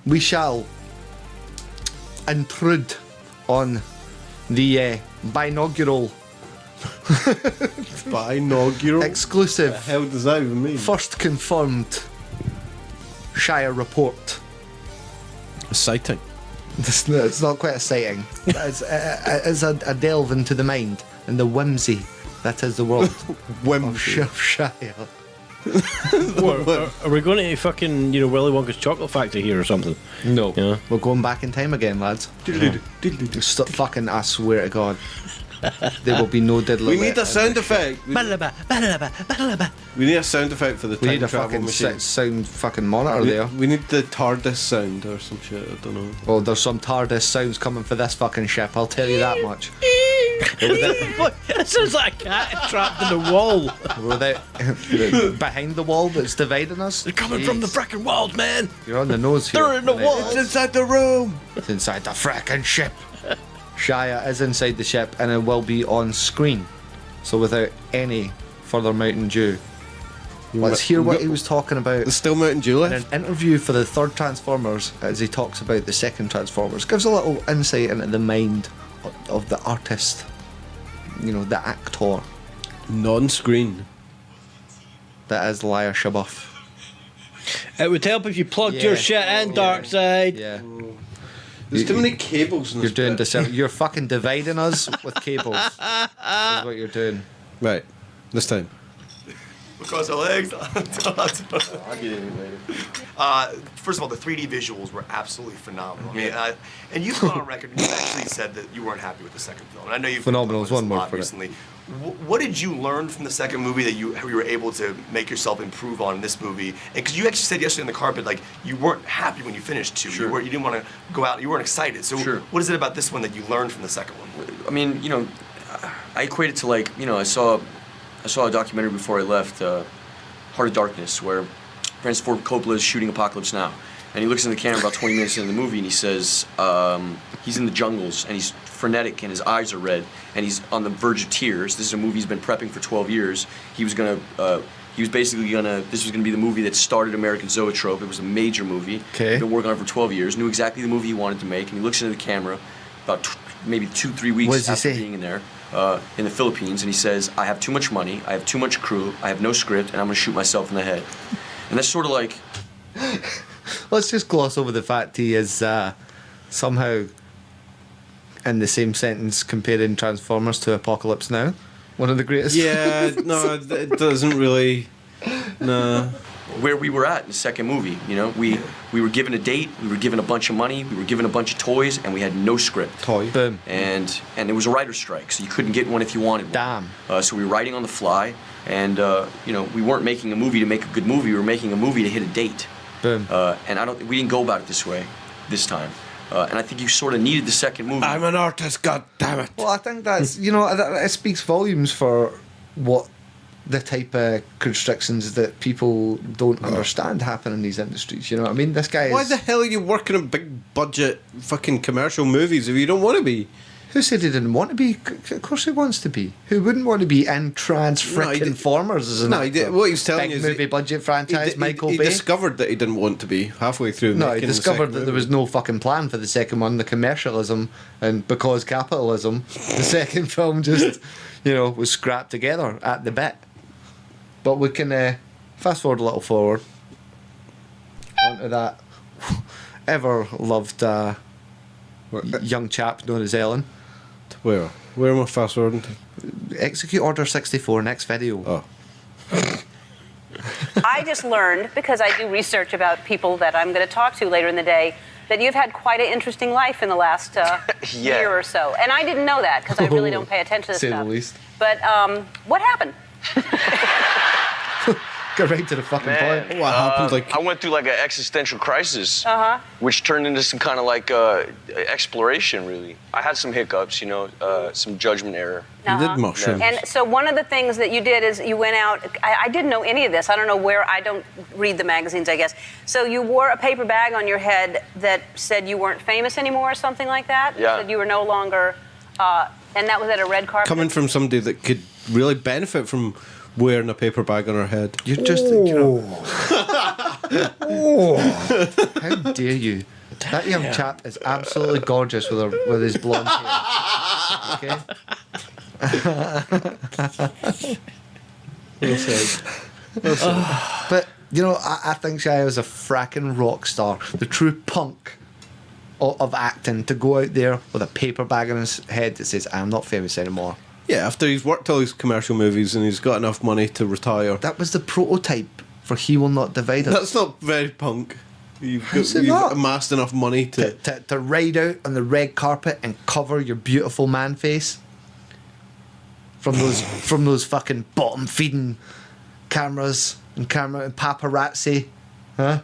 we shall intrude on the binaural exclusive, What the hell does that even mean? first confirmed Shia report. A sighting. It's not quite a sighting. It's a delve into the mind and the whimsy that is the world of Shia. Are we going to fucking, Willy Wonka's chocolate factory here or something? No. Yeah. We're going back in time again, lads. Stop fucking, I swear to God. There will be no diddling. We need a sound effect. We need a sound effect for the We time need a travel fucking machine. sound fucking monitor there. We need the TARDIS sound or some shit, I don't know. Well, there's some TARDIS sounds coming for this fucking ship, I'll tell you that much. It sounds like a cat trapped in the wall. Behind the wall that's dividing us. They're coming from the frickin' walls, man. You're on the nose here. They're in the mate. wall. It's inside the room! It's inside the frickin' ship. Shia is inside the ship and it will be on screen. So without any further Mountain Dew, let's hear what he was talking about There's still Mountain Dew in left? an interview for the third Transformers as he talks about the second Transformers. Gives a little insight into the mind of the artist, the actor Non-screen. that is Shia Shabuff. It would help if you plugged Yeah. your shit in, Darkseid. Yeah. There's too many cables in this You're doing bit. you're fucking dividing us with cables. That's what you're doing. Right, this time. Across our legs. I'll get in later. First of all, the 3D visuals were absolutely phenomenal. I mean, and you've gone on record and you've actually said that you weren't happy with the second film. And I know you've Phenomenal is one word lot for it. recently. What did you learn from the second movie that you were able to make yourself improve on in this movie? Because you actually said yesterday on the carpet, like, you weren't happy when you finished two. Sure. You didn't want to go out. You weren't excited. So Sure. what is it about this one that you learned from the second one? I mean, I equate it to I saw a documentary before I left, Heart of Darkness, where Francis Ford Coppola is shooting Apocalypse Now, and he looks in the camera about 20 minutes into the movie, and he says he's in the jungles and he's frenetic and his eyes are red and he's on the verge of tears. This is a movie he's been prepping for 12 years. This was gonna be the movie that started American Zoetrope. It was a major movie. Okay. He'd been working on it for 12 years. Knew exactly the movie he wanted to make, and he looks into the camera about maybe 2-3 weeks What does he after say? being in there. In the Philippines, and he says, I have too much money, I have too much crew, I have no script, and I'm going to shoot myself in the head. And that's sort of like... Let's just gloss over the fact he is somehow in the same sentence comparing Transformers to Apocalypse Now. One of the greatest. Yeah, no, it doesn't really. No. where we were at in the second movie. We were given a date, we were given a bunch of money, we were given a bunch of toys, and we had no script. Toy. Boom. And it was a writer's strike, so you couldn't get one if you wanted one. Damn. So we were writing on the fly, and we weren't making a movie to make a good movie. We were making a movie to hit a date. Boom. And we didn't go about it this way, this time. And I think you sort of needed the second movie. I'm an artist, god damn it. Well, I think that's, it speaks volumes for what the type of constrictions that people don't understand happen in these industries. You know what I mean? This guy is... Why the hell are you working on big budget fucking commercial movies if you don't want to be? Who said he didn't want to be? Of course he wants to be. Who wouldn't want to be in Transformers as an actor? What he's telling Big you is movie budget franchise, Michael he Bay. discovered that he didn't want to be halfway through. No, he making the discovered second that there was movie. no fucking plan for the second one, the commercialism, and because capitalism, the second film just, was scrapped together at the bit. But we can fast forward a little forward onto that ever loved young chap known as Ellen. Where am I fast forwarding to? Execute Order 64, next video. Oh. I just learned, because I do research about people that I'm going to talk to later in the day, that you've had quite an interesting life in the last year or so. And I didn't know that, because I really don't pay attention to this Say stuff. the least. But what happened? Get right to the fucking point. What happened? I went through like an existential crisis, which turned into some kind of like exploration, really. I had some hiccups, some judgment error. You did mushrooms. And so one of the things that you did is you went out, I didn't know any of this. I don't know where, I don't read the magazines, I guess. So you wore a paper bag on your head that said you weren't famous anymore or something like that? Yeah. Said you were no longer, and that was at a red carpet? Coming from somebody that could really benefit from wearing a paper bag on her head. You're just, How dare you? That young chap is absolutely gorgeous with his blonde hair. Okay. Well said. But you know, I think Shia is a fracking rock star, the true punk of acting. To go out there with a paper bag on his head that says, "I'm not famous anymore." Yeah, after he's worked all his commercial movies and he's got enough money to retire. That was the prototype for "He Will Not Divide Us." That's not very punk. You've How's it not? amassed enough money to To ride out on the red carpet and cover your beautiful man face from those fucking bottom feeding cameras and paparazzi, huh?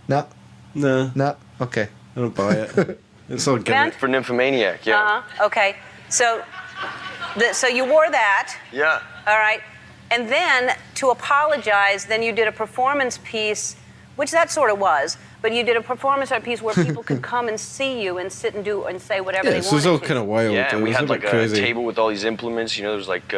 No, No, okay. I don't buy it. It's all gimmick. For Nymphomaniac, yeah. Okay. So you wore that. Yeah. All right. And then to apologize, then you did a performance piece, which that sort of was, but you did a performance art piece where people could come and see you and sit and do and say whatever they Yeah, wanted so it's all to. kind of wild. Yeah, and we It was had a bit like a crazy. table with all these implements. You know, there was like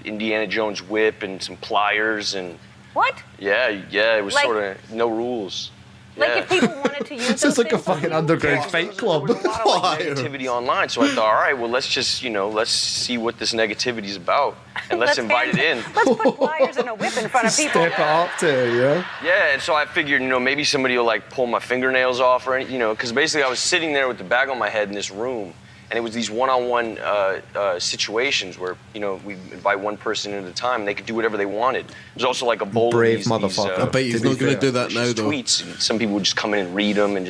Indiana Jones whip and some pliers and What? yeah, it was Like- sort of no rules. Like Yeah. if people wanted to use This those is like a things, fucking underground fight club. There was a lot of like, negativity online, so I thought, all right, well, let's just, let's see what this negativity is about, and let's invite it in. Let's put pliers and a whip in front of people. Step it up to it, yeah. Yeah, and so I figured, maybe somebody will like pull my fingernails off or anything, because basically I was sitting there with the bag on my head in this room, and it was these one-on-one situations where, we invite one person at a time, and they could do whatever they wanted. There's also like a bowl Brave of motherfucker. I bet he's To be not going to fair. do that now, just though. tweets, and some people would just come in and read them, and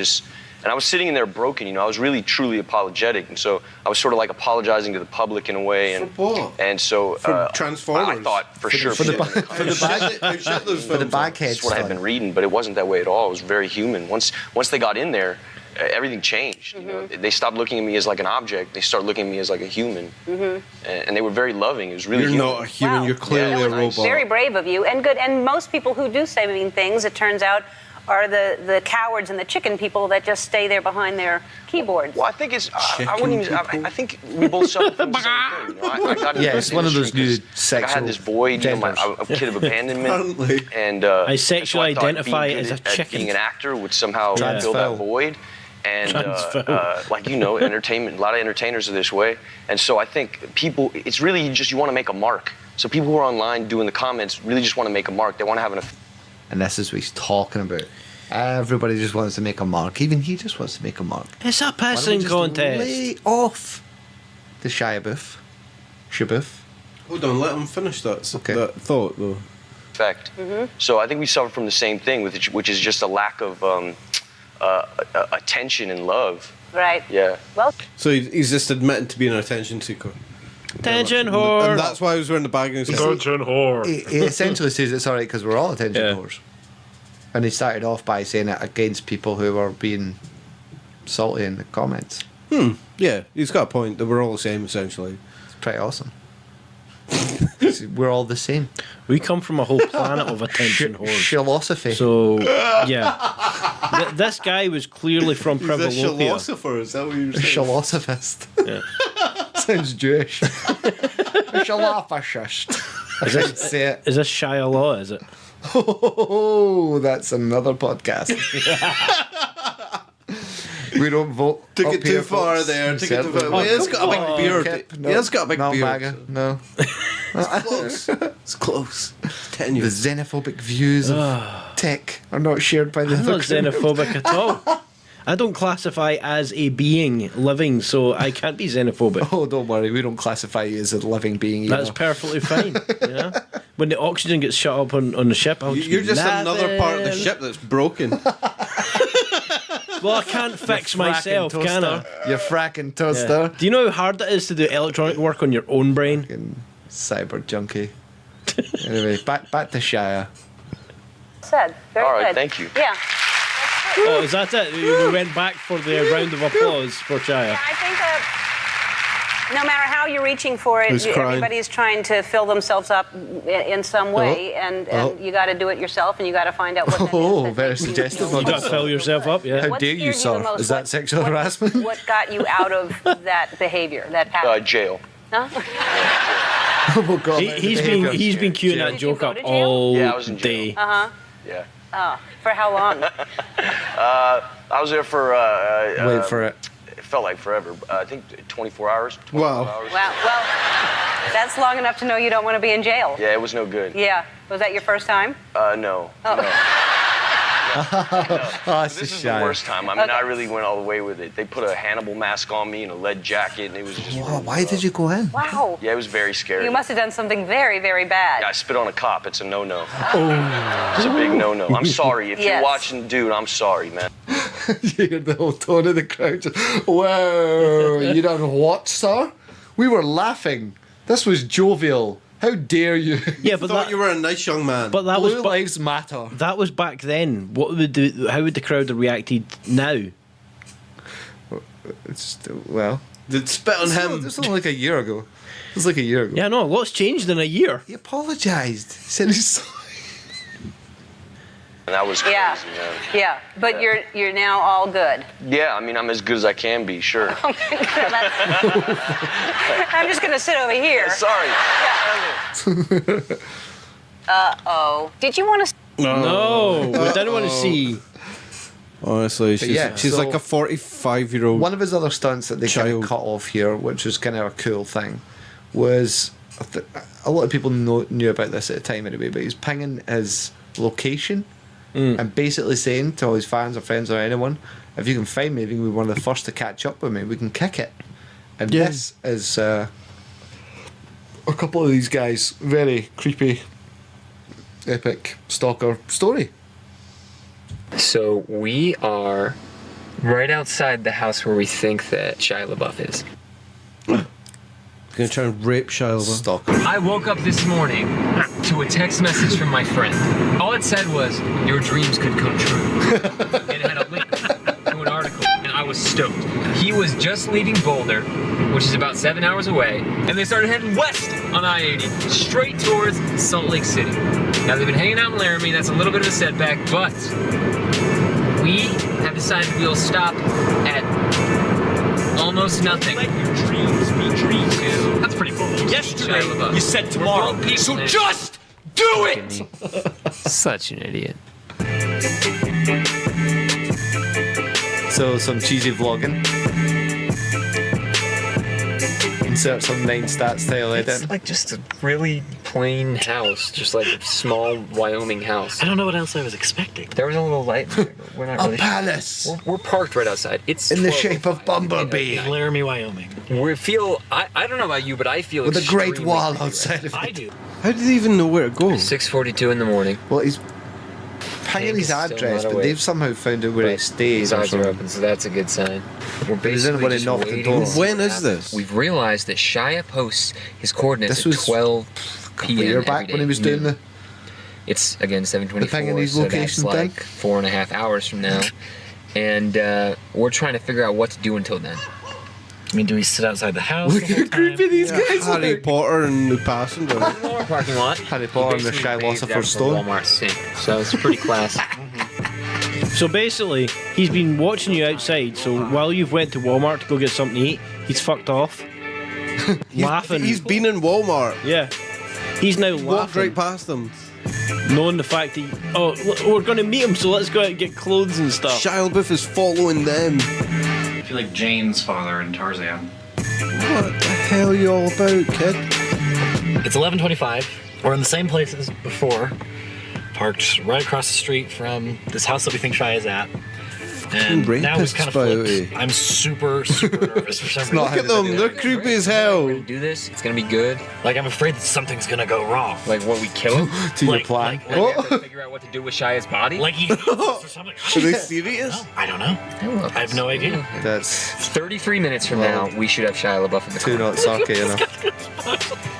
I was sitting in there broken, I was really truly apologetic, and so I was sort of like apologizing to the public in a way, and For what? and so For Transformers? I thought for sure for the people in for the comments- bag for the baghead that's what I had been stuff. reading, but it wasn't that way at all. It was very human. Once they got in there, everything changed. They stopped looking at me as like an object. They started looking at me as like a human, and they were very loving. It was really You're human. not a human. Wow. You're clearly That a was robot. Very brave of you, and good. And most people who do say mean things, it turns out, are the cowards and the chicken people that just stay there behind their keyboards. Well, I think it's. I wouldn't even. I think we both suffer from the same thing. I got into Yeah, this it's one of those industry new 'cause I had sexual this void. I'm genders. a kid of abandonment, Apparently. and I and so sexually thought identify being as good a at chicken. Being an actor would somehow Yeah. fill that Transphobia. void. And Transphobia. entertainment. A lot of entertainers are this way, and so I think people. It's really just you want to make a mark. So people who are online doing the comments really just want to make a mark. They want to have an. And this is what he's talking about. Everybody just wants to make a mark. Even he just wants to make a mark. It's a Why don't we pissing just contest. Lay off the Shiabuff. Shabuff. Hold on, let him finish that, Okay. that thought, though. Effect. So I think we suffer from the same thing, which is just a lack of attention and love. Right. Yeah. Well, So he's just admitting to being an attention seeker. Attention And whore. that's why he was wearing the bag in his head. whore. He essentially says it's alright because we're all attention Yeah. whores. And he started off by saying it against people who were being salty in the comments. Yeah, he's got a point that we're all the same, essentially. It's pretty awesome. We're all the same. We come from a whole planet of attention whores. Philosophy. So, yeah. This guy was clearly from He's a Privalopia. philosopher, is that what you were saying? Philosophist. Yeah. Sounds Jewish. Philosophist. I didn't say it. Is this Shia Law, is it? Oh, that's another podcast. We don't vote. Took up it too here, far folks. there. Took it too Certainly far. Well, he has got a come big beard. Kip, He has got a big not beard. MAGA, no. It's close. It's close. It's 10 The years. xenophobic views of tech are not shared by the I'm other not xenophobic at all. I don't classify as a being living, so I can't be xenophobic. Oh, don't worry. We don't classify you as a living being either. That's perfectly fine. Yeah. When the oxygen gets shut up on the ship, I'll just You're be just another part of the laughing. ship that's broken. Well, I can't fix myself, Fracking can I? toaster. You're fracking Yeah. toaster. Do you know how hard it is to do electronic work on your own brain? Fucking cyber junkie. Anyway, back to Shia. said. Very All right, good. thank you. Yeah. Oh, is that it? We went back for the round of applause for Chaya. Yeah, I think no matter how you're reaching for it, Who's crying? everybody's trying to fill themselves up in some way, and you got to do it yourself, and you got to find out what that is. Oh, that very makes you suggestive. You got to fill yourself up, yeah. How What dare you, scared sir? the most? Is that sexual harassment? What got you out of that behavior, that pattern? Jail. Huh? Oh, God, He's been queuing Did that you joke go up to jail? all Yeah, I was in jail. day. Uh-huh. Yeah. Oh, for how long? I was there for. Wait for it. It felt like forever. I think 24 hours. 24 Wow. Hours. Wow. Well, that's long enough to know you don't want to be in jail. Yeah, it was no good. Yeah. Was that your first time? No. Oh. No. Oh, it's This just is the shy. worst time. I mean, Okay. I really went all the way with it. They put a Hannibal mask on me and a lead jacket, and it was just. Wow, why did you go in? Wow. Yeah, it was very scary. You must have done something very, very bad. I spit on a cop. It's a no-no. It's a big no-no. I'm sorry. If Yes. you're watching, dude, I'm sorry, man. You hear the whole tone of the crowd. Just, wow, you done what, sir? We were laughing. This was jovial. How dare you? Yeah, but Thought you were a nice young man. but that was Blue lives matter. that was back then. What would how would the crowd have reacted now? It's well. Did spit on him. It's only like a year ago. It was like a year ago. Yeah, no, lots changed in a year. He apologised. He said he's sorry. And that was crazy, Yeah. man. Yeah. But you're now all good. Yeah, I mean, I'm as good as I can be, sure. I'm just gonna sit over here. Sorry. Uh-oh. Did you want to? No, we didn't want to see. Honestly, yeah, she's so- like a 45-year-old. One of his other stunts that they kind Child. of cut off here, which was kind of a cool thing, was a lot of people knew about this at the time anyway, but he's pinging his location and basically saying to all his fans or friends or anyone, if you can find me, if you can be one of the first to catch up with me, we can kick it. And Yeah. this is a couple of these guys' very creepy, epic stalker story. So we are right outside the house where we think that Shia LaBeouf is. Gonna try and rape Shia LaBeouf. Stalker. I woke up this morning to a text message from my friend. All it said was, "Your dreams could come true." It had a link to an article, and I was stoked. He was just leaving Boulder, which is about 7 hours away, and they started heading west on I-80, straight towards Salt Lake City. Now, they've been hanging out in Laramie. That's a little bit of a setback, but we have decided we'll stop at almost nothing. Let your dreams be dreams. That's pretty bold. Yesterday, Shia LaBeouf. you said tomorrow. We're broke people, So man. just do it! Such an idiot. So some cheesy vlogging. Insert some 9 stats style edit. It's like just a really plain house, just like a small Wyoming house. I don't know what else I was expecting. There was a little light there, but we're not A really palace We're parked right outside. It's in the 12 shape of Bumblebee Laramie, Wyoming. We feel, I don't know about you, but I feel with a great extremely wall creepy outside of I it. do. How did they even know where to go? 6:42 in the morning. Well, he's pinging Hank his is still address, not but awake. they've somehow found out where he But stays His or eyes are something. open, so that's a good sign. We're Does basically anybody just knock the waiting door? to see When what is happens. this? We've realized that Shia posts his coordinates This at was 12 couple of p.m. years every back when day, he was doing noon. the It's again 7:24, The thing in his so location that's thing? like 4.5 hours from now, and we're trying to figure out what to do until then. I mean, do we sit outside the house? Look the whole how creepy time? these guys Harry look. Potter and the passenger. Walmart parking lot. Harry Potter and the Basically Shy bathed out Philosopher's from a Stone. Walmart sink, so it's pretty classy. So basically, he's been watching you outside. So while you've went to Walmart to go get something to eat, he's fucked off, laughing. He's been in Walmart. Yeah, he's now Walked laughing, right past them. knowing the fact that we're going to meet him. So let's go out and get clothes and stuff. Shia LaBeouf is following them. I feel like Jane's father in Tarzan. What the hell are you all about, kid? It's 11:25. We're in the same place as before, parked right across the street from this house that we think Shia is at. And now we've rapists, kind of by the flipped. way. I'm super nervous for some reason. not Look at them, they're creepy as hell. Do this. It's gonna be good. Like, I'm afraid that something's gonna go wrong. Like what we kill him. To your Like- plan. Like we have to figure out what to do with Shia's body. Like he hates us or something. Are they serious? No, I don't know. I have no idea. That's 33 minutes from now, we should have Shia LaBeouf in the too car. not sake enough.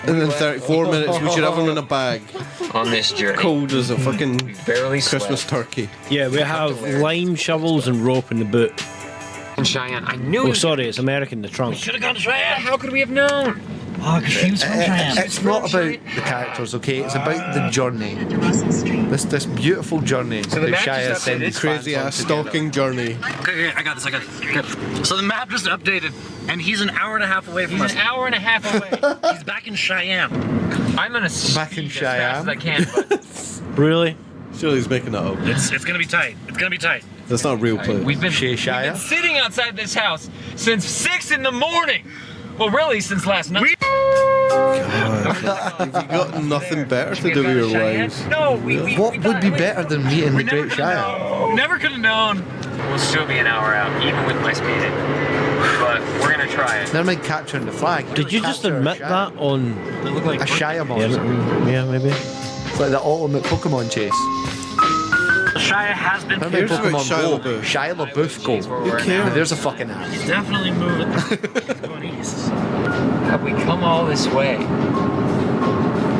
And in 34 minutes, we should have him in a bag. On this journey. Cold as a We fucking barely Christmas slept. turkey. Yeah, we have lime shovels and rope in the boot. And Cheyenne, I knew. Oh, sorry, it's American. The trunk. Should have gone to Shia. How could we have known? Oh, because she was from Cheyenne. It's not about the characters, okay? It's about the journey. This beautiful journey the that map Shia just sends updated. his Crazy fans ass on together. stalking journey. Okay, I got this. Okay. So the map just updated, and he's an hour and a half away from He's us. an hour and a half away. He's back in Cheyenne. I'm gonna speed Back in as fast as I Cheyenne. can, but Really? Surely he's making that up. It's gonna be tight. It's gonna be tight. That's not a real place. We've been Shia? sitting outside this house since 6 in the morning. Well, really, since last night. Have you got nothing better to do with your lives? No, What would be better than meeting the Great Shia? Never could have known. We'll still be an hour out, even with my speeding. But we're gonna try it. Never mind capturing the flag. Did you just admit that on a Shia monster? Yeah, maybe. It's like the ultimate Pokemon chase. Shia has been. Remember Here's about Pokemon Shia Go? LaBeouf. Shia LaBeouf Go. Who cares? There's a fucking app. He's definitely moving. He's going east. Have we come all this way?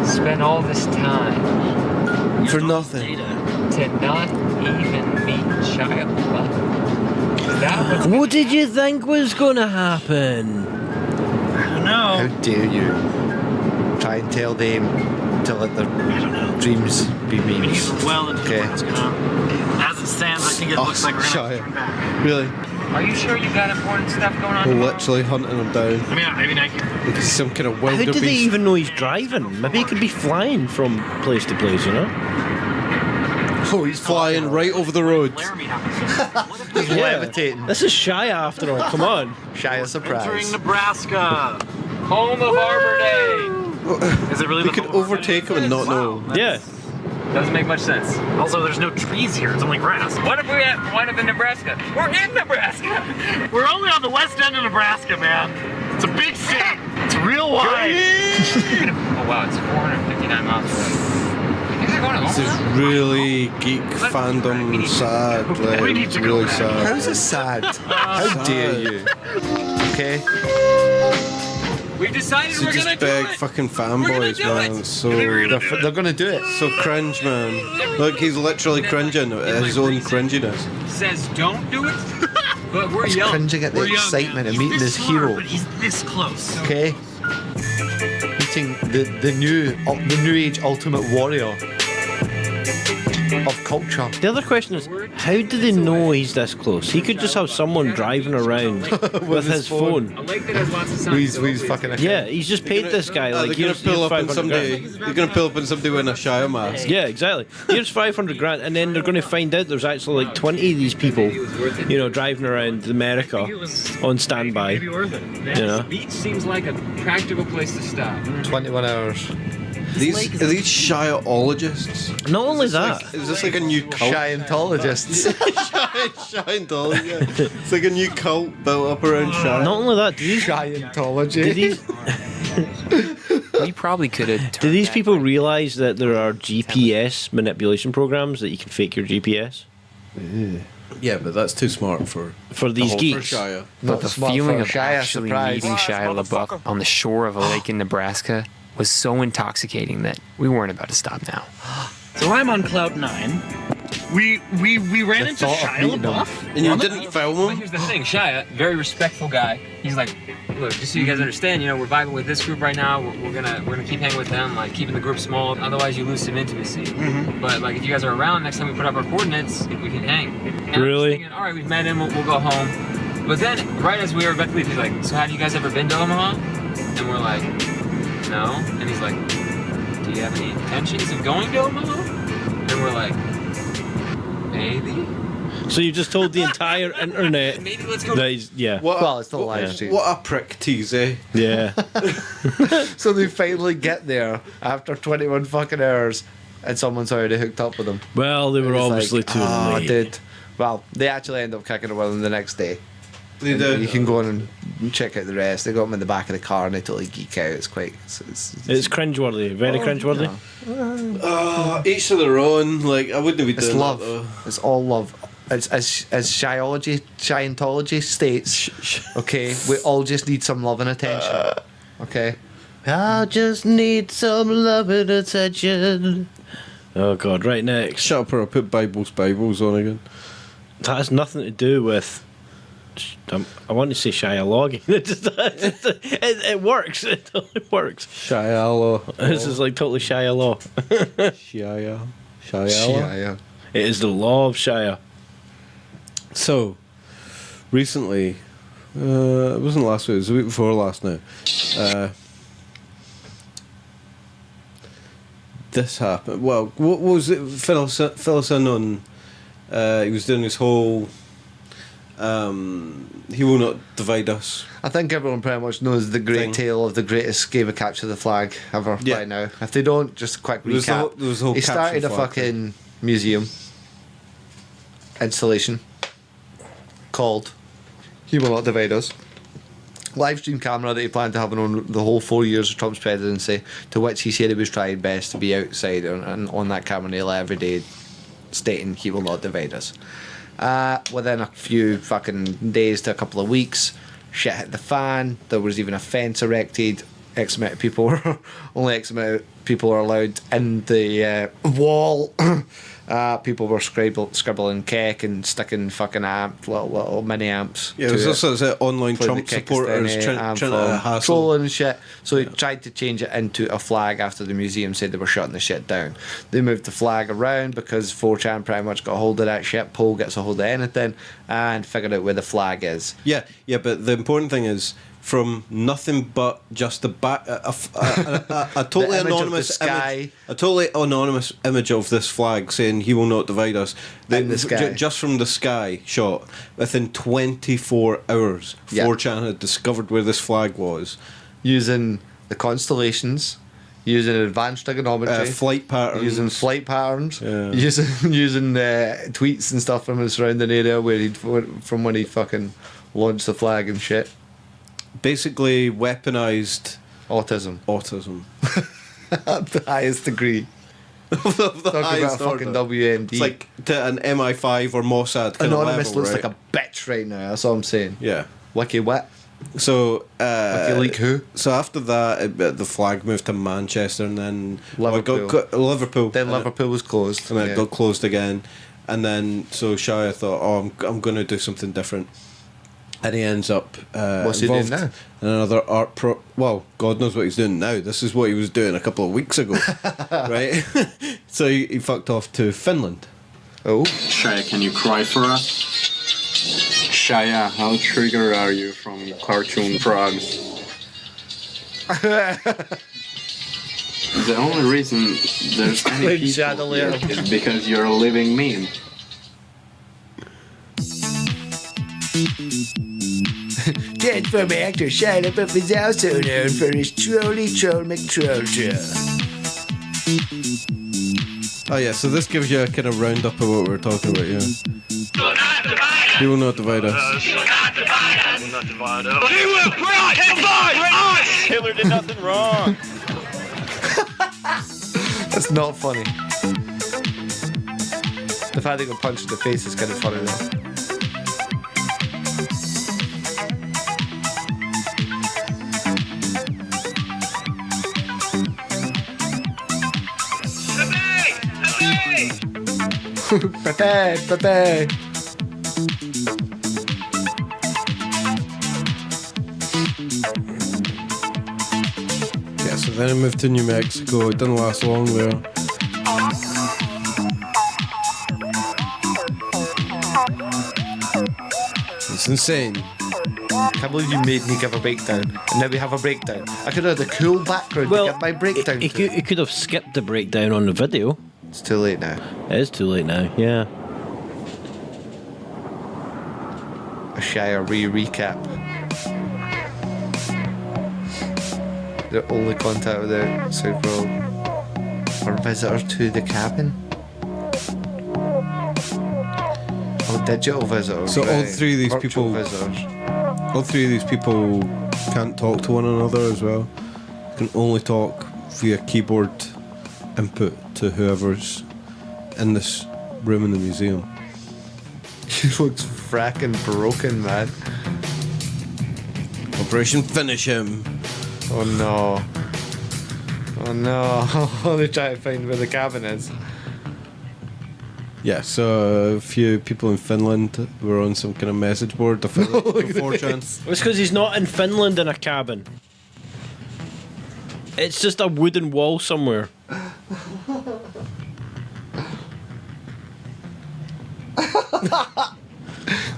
Spent all this time For nothing. to not even meet Shia LaBeouf? That was What did you think was gonna happen? I don't How know. dare you try and tell them to let their dreams be memes? He's well into Okay. what's going on. As it stands, I think it Oh, looks like we're gonna have to Shia. turn back. Really? Are you sure you got important stuff going on? We're literally hunting him down. I mean, I can. Like he's some kind of How wildebeest. do they even know he's driving? Maybe he could be flying from place to place, you know? Oh, he's flying right over the road. Laramie happens. He's levitating. This is Shia after all. Come on. Shia Entering surprise. Nebraska. Home of Arbor Day. Is it really We the could home of Arbor overtake him and not know. Yeah. Doesn't make much sense. Day? Also, there's no trees here. It's only grass. What if we wind up in Nebraska? We're in Nebraska. We're only on the west end of Nebraska, man. It's a big state. It's real wide. Oh wow, it's 459 miles away. You guys are going to This is Omaha? really geek fandom sad. Like, We need to go really back. sad. How's it sad? How dare you? Okay. We've decided So we're just gonna do big it. fucking gonna fanboys, do man. it. It's so They're gonna do it. so cringe, man. Look, he's literally cringing at his own cringiness. Says don't do it, but we're He's young. cringing at the We're young, excitement of He's meeting this his smart, hero. but he's this close. Okay. Meeting the new age ultimate warrior of culture. The other question is, how do they know he's this close? He could just have someone driving around with his phone. A lake that has lots of sun. He's fucking. Yeah, he's just paid this guy They're like gonna here's pull up on 500 somebody. grand. They're gonna pull up on somebody wearing a Shia mask. Yeah, exactly. Here's 500 grand, and then they're going to find out there's actually like 20 of these people, you know, driving around America on standby. Maybe worth it. You know, Beach seems like a practical place to stop. 21 hours. Are these Shiaologists? not only that. Is this like a new cult? Scientologists. Shiantology. It's like a new cult built up around Shia. Not only that, do these, Scientology. We probably could have. do these people realise that there are GPS manipulation programs that you can fake your GPS Yeah, but that's too smart for these for geeks? Shia. Not The smart feeling for of Shia, actually surprise. meeting Shia LaBeouf on the shore of a lake in Nebraska was so intoxicating that we weren't about to stop now. So I'm on cloud 9. We ran into thought of Shia meeting him. LaBeouf. And you didn't film But him? here's the thing, Shia, very respectful guy. He's like, look, just so you guys understand, you know, we're vibing with this group right now. We're gonna keep hanging with them, like keeping the group small. Otherwise, you lose some intimacy. But like, if you guys are around next time we put up our coordinates, we can hang. And I'm Really? just thinking, all right, we've met him. We'll go home. But then, right as we were about to leave, he's like, so have you guys ever been to Omaha? And we're like, no. And he's like, do you have any intentions of going to Omaha? And we're like, maybe. So you just told the entire internet Maybe let's go. that he's, yeah. Well, it's not live stream. What a prick tease, eh? Yeah. So they finally get there after 21 fucking hours, and someone's already hooked up with them. Well, they were It's obviously like, too "Oh, late. dude." Well, they actually end up kicking it with them the next day. They And did. You can go on and check out the rest. They got them in the back of the car and they totally geek out. It's quite. It's cringeworthy, very cringeworthy. Each to their own. Like, I wouldn't be It's doing love. that, though. It's all love. As Shiantology states, okay, we all just need some love and attention. Okay. I just need some love and attention. Oh God! Right next. Shut up or I'll put Bibles on again. That has nothing to do with. I want to say Shia logging. It works. It totally works. Shia. This is like totally Shia law. Shia. Yeah. It is the law of Shia. So, recently, it wasn't last week, it was the week before last now. this happen? Well, what was it? Fill us in on. He was doing his whole. He will not divide us. I think everyone pretty much knows the great tale of the greatest game of capture the flag ever by now. If they don't, just a quick recap. There was the whole he started a fucking museum installation called He Will Not Divide Us. Live stream camera that he planned to have on the whole 4 years of Trump's presidency, to which he said he was trying best to be outside and on that camera nearly every day, stating he will not divide us. Within a few fucking days to a couple of weeks, shit hit the fan. There was even a fence erected. X amount of people were only X amount of people are allowed in the wall. People were scribbling cake and sticking fucking little mini amps. Yeah, it was also online Trump supporters trying to hassle. Trolling and shit. So he tried to change it into a flag after the museum said they were shutting the shit down. They moved the flag around because 4chan pretty much got a hold of that shit. Poll gets a hold of anything and figured out where the flag is. Yeah, but the important thing is, from nothing but just a totally anonymous image, a totally anonymous image of this flag saying "He will not divide us." In the sky. Just from the sky shot, within 24 hours, 4chan had discovered where this flag was, using the constellations, using advanced trigonometry, flight patterns, using using tweets and stuff from the surrounding area from when he fucking launched the flag and shit. Basically autism at the highest degree. of the Talking highest about fucking order. WMD. It's like to an MI5 or Mossad kind Anonymous of level, looks right? like a bitch right now. That's all I'm saying. Yeah. Wiki wit. So WikiLeaks who? So after that, the flag moved to Manchester, and then Liverpool. Liverpool. Then Liverpool was closed, and then it got closed again. And then so Shia thought, "Oh, I'm going to do something different." And he ends up What's he doing involved now? in another art well, God knows what he's doing now. This is what he was doing a couple of weeks ago, right? So he fucked off to Finland. Oh, Shia, can you cry for us? Shia, how triggered are you from cartoon frogs? The only reason there's any people here is because you're a living meme. Transformer actor Shia Op is also known for his Troll McTroll. Oh yeah, so this gives you a kind of roundup of what we were talking about, yeah. He will not divide us. He will not divide us. He will not divide us. He will not divide us. Hitler did nothing wrong. That's not funny. The fact they got punched in the face is kind of funny though. Pepe. Yeah, so then I moved to New Mexico. It didn't last long there. It's insane. Can't believe you made me give a breakdown, and now we have a breakdown. I could have had a cool background to give my breakdown. He could have skipped the breakdown on the video. It's too late now. It is too late now, yeah. A Shire recap. Their only contact with the South World are visitors to the cabin. Oh, digital visitors. So all right. three of these Virtual people, visitors. all three of these people can't talk to one another as well. Can only talk via keyboard input to whoever's in this room in the museum. He looks fracking broken, man. Operation Finish Him. Oh no. Oh no. They're trying to find where the cabin is. Yeah, so a few people in Finland were on some kind of message board. It's because he's not in Finland in a cabin. It's just a wooden wall somewhere.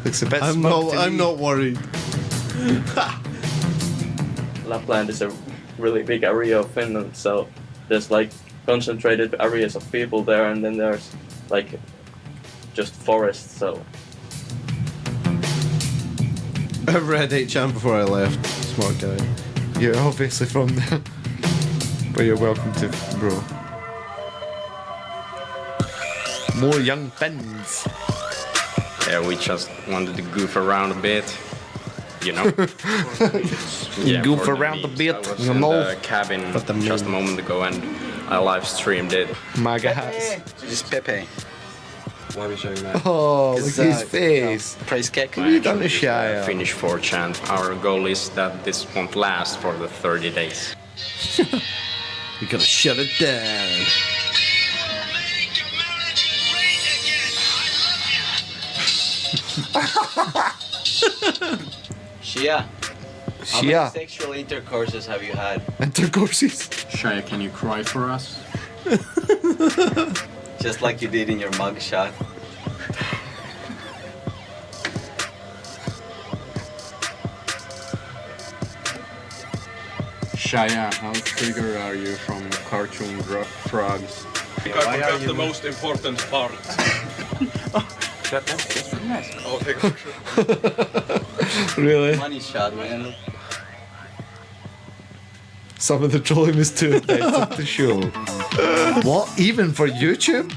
Looks a bit I'm not worried. Lapland is a really big area of Finland, so there's like concentrated areas of people there, and then there's like just forests. So I read 8chan before I left. Smart guy. You're obviously from there. But you're welcome to, bro. More young Finns. Yeah, we just wanted to goof around a bit. You know? Goof for the around a memes. bit, I was you in know? the cabin just a moment ago and I live streamed it. MAGA hats. It's Pepe. Why are we showing that? Oh, look at his face. Price kick. What have you done to Shia? Finish 4chan. Our goal is that this won't last for the 30 days. You gotta shut it down. Shia. How many Shia. sexual intercourses have you had? Intercourses. Shia, can you cry for us? Just like you did in your mug shot. Shia, how triggered are you from cartoon frogs? I forgot the most important part. That's from nice. Oh, take a picture. Really? Money shot, man. Some of the trolling was too effective to show. What? Even for YouTube?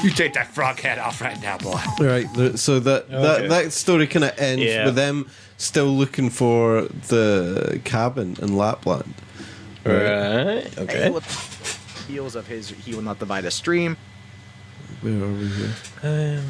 You take that frog head off right now, boy. Right, so that story kind of ends Yeah. with them still looking for the cabin in Lapland. Right. Okay. Heels of his He Will Not Divide Us stream. Where are we here?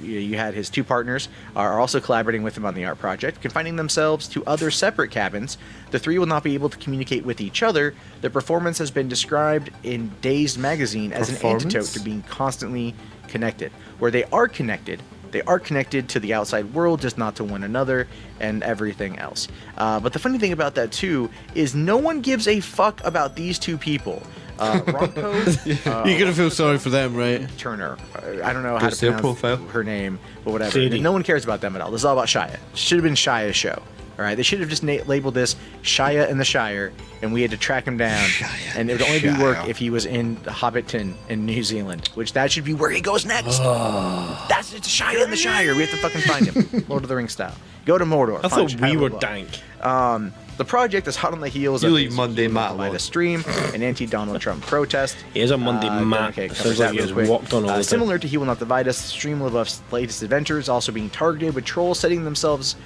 You had his two partners are also collaborating with him on the art project, confining themselves to other separate cabins. The three will not be able to communicate with each other. Their performance has been described in Dazed magazine as an antidote to being constantly connected. Where they are connected to the outside world, just not to one another and everything else. But the funny thing about that too is no one gives a fuck about these two people. Ronco, You're gonna feel sorry for them, right? Turner. I don't know how to pronounce profile. her name, but whatever. Sadie. No one cares about them at all. This is all about Shia. Should have been Shia's show. All right, they should have just labeled this Shia in the Shire, and we had to track him down. And it would only be work if he was in Hobbiton in New Zealand, which that should be where he goes next. That's it's Shia in the Shire. We have to fucking find him, Lord of the Rings style. Go to Mordor. I find thought we Shia were LaBeouf. dank. The project is hot on the heels You of leave his Monday Matt live alone. stream, an anti-Donald Trump protest. He is a Monday Matt. Okay, Sounds covers like that he real was quick. walked on all the time. Similar to He Will Not Divide Us, Stream LaBeouf's latest adventures also being targeted with trolls setting themselves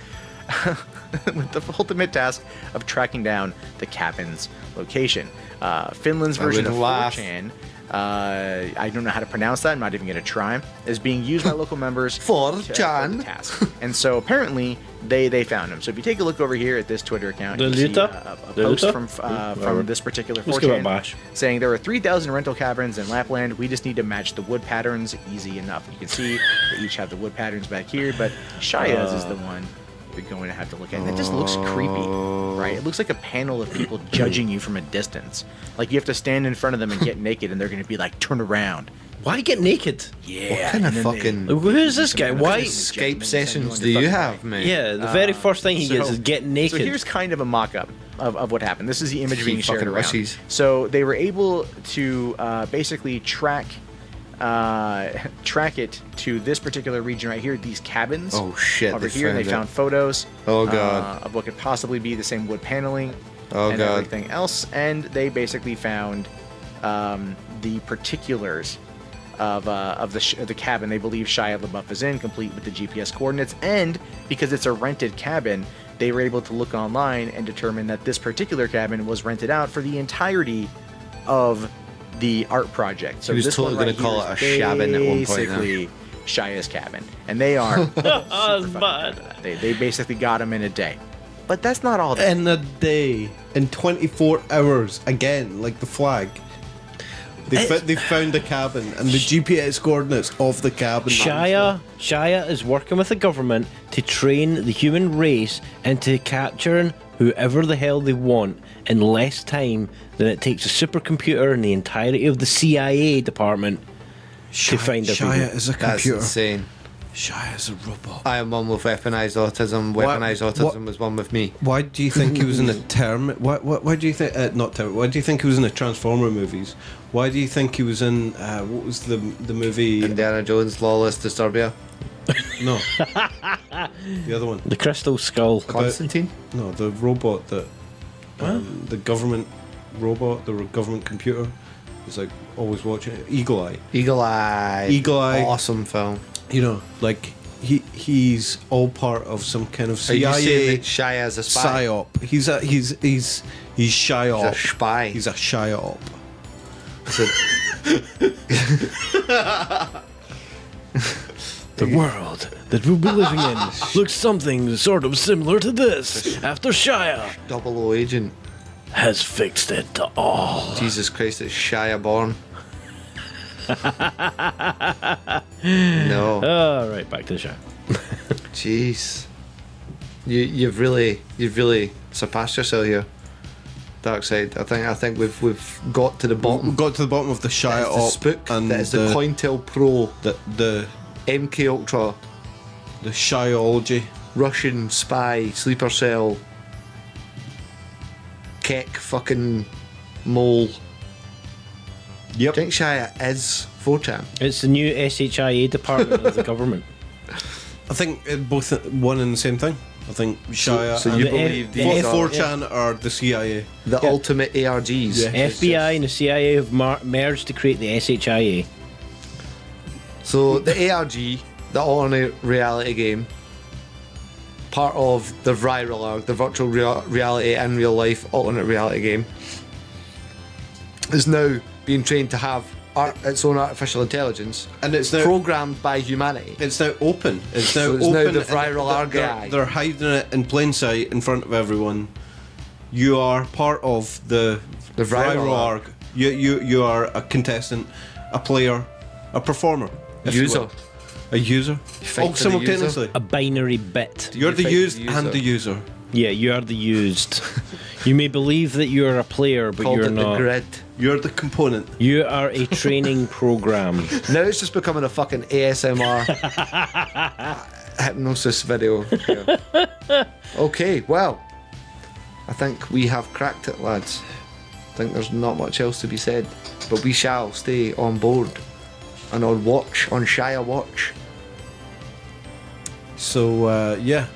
with the ultimate task of tracking down the cabin's location. Finland's version of 4chan, I don't know how to pronounce that, I'm not even going to try, is being used by local members 4chan. for the task. And so apparently they found him. So if you take a look over here at this Twitter account, you see a post from this particular Let's give it a 4chan bash. saying there are 3,000 rental cabins in Lapland. We just need to match the wood patterns. Easy enough. You can see they each have the wood patterns back here, but Shia's is the one you're going to have to look at. And it just looks creepy, right? It looks like a panel of people judging you from a distance. Like you have to stand in front of them and get naked, and they're going to be like, "Turn around." Why get naked? Yeah. What kind of and then fucking Who's this guy? Why? Skype sessions do you have, mate? Yeah, the very first thing he gets is get naked. So here's kind of a mock-up of what happened. This is the image being shared fucking around. Russies. So they were able to basically track it to this particular region right here, these cabins. Oh shit! Over here, they found photos. Oh god! Of what could possibly be the same wood paneling. Oh and god! Everything else, and they basically found the particulars of the cabin they believe Shia LaBeouf is in, complete with the GPS coordinates. And because it's a rented cabin, they were able to look online and determine that this particular cabin was rented out for the entirety of the art project. So He was this totally one right gonna call here it is a shabin at one point now. basically Shia's cabin, and they are That's bad. they basically got him in a day. But that's not all. That. In a day, in 24 hours, again, like the flag. They found a cabin and the GPS coordinates of the cabin. Shia is working with the government to train the human race into capturing whoever the hell they want in less time than it takes a supercomputer and the entirety of the CIA department to find everyone. Shia is a computer. That's insane. Shia's a robot. I am one with weaponized autism. Weaponized autism was one with me. Why do you think he was in the Why do you think not Term? Why do you think he was in the Transformer movies? Why do you think he was in what was the movie? Indiana Jones, Lawless Disturbia. No, the other one. The Crystal Skull. Constantine. No, the robot that the government robot, the government computer is like always watching it. Eagle Eye. Eagle Eye. Awesome film. You know, like he's all part of some kind of CIA. Are you saying that Shia is a spy? PSYOP. He's Shia Op. He's a spy. He's a Shia Op. The world that we'll be living in looks something sort of similar to this. After Shia 00 agent has fixed it to all. Jesus Christ, it's Shia born. No. Oh, right, back to Shia. Jeez. You've really surpassed yourself here. Darkseid. I think we've got to the bottom. We've got to the bottom of the Shia That is Op. the spook. And that is the COINTELPRO. The MK Ultra. The Shiology. Russian spy, sleeper cell. Keck fucking mole. Yep. Do you think Shia is 4chan? It's the new SHIA department of the government. I think both one and the same thing. I think Shia so and you believe these are 4chan are the CIA. the ultimate ARGs. Yeah. FBI and the CIA have merged to create the SHIA. So the ARG, the alternate reality game, part of the VRARG, the virtual reality and real life alternate reality game, is now being trained to have its own artificial intelligence, and it's now programmed by humanity. It's now open. It's now So it's open. now the and VRARG AI. They're hiding it in plain sight in front of everyone. You are part of the VRARG. You are a contestant, a player, a performer, if you User. will. A user. fight All for the simultaneously. user. A binary bit. You're the fight used the user. and the user. Yeah, you are the used. You may believe that you're a player, but Called you're it the not. grid. You're the component. You are a training program. Now it's just becoming a fucking ASMR hypnosis video. here. Okay, well, I think we have cracked it, lads. I think there's not much else to be said, but we shall stay on board and on watch, on Shia Watch. So yeah.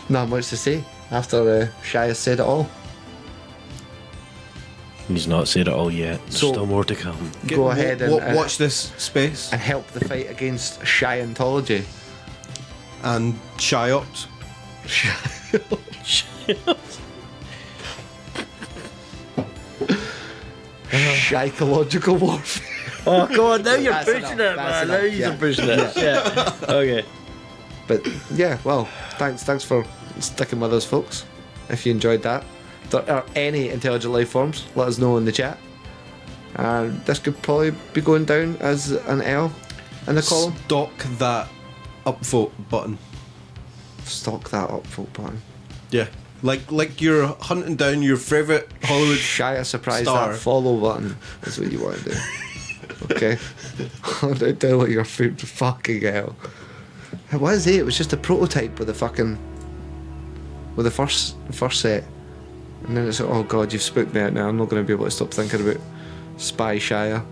Not much to say after Shia said it all. He's not said it all yet. There's So- still more to come. Go ahead and watch this space and help the fight against Shiantology. and Shiops. Psychological warfare. Oh, come on, now you're That's pushing enough, it, that's man. enough, Now you're yeah. pushing it. Yeah. Okay. But yeah, well, thanks for sticking with us, folks. If you enjoyed that, if there are any intelligent life forms, let us know in the chat. This could probably be going down as an L in the column. Stock that upvote button. Stock that upvote button. Yeah. Like you're hunting down your favourite Hollywood Shia surprise star. that follow button is what you want to do. Okay. Hunt down like your food fucking hell. What is it? It was just a prototype with the fucking with the first set. And then it's like, oh god, you've spooked me out now. I'm not gonna be able to stop thinking about Spy Shia.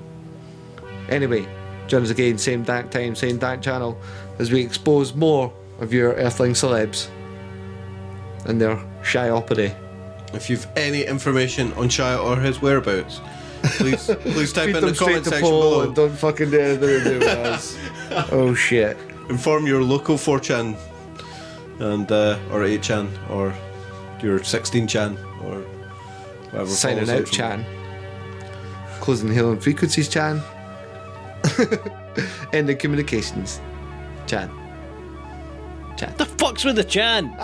Anyway, join us again, same dank time, same dank channel, as we expose more of your Earthling celebs and their Shiopoly. If you've any information on Shia or his whereabouts, please type Feed in the them straight comment to section Paul below. and don't fucking do anything to do with us. Oh shit. Inform your local 4chan and or 8chan or your 16chan or whatever. Signing follows out, from Chan. Closing Hailing Frequencies, Chan. Ending communications, Chan. The fuck's with the Chan?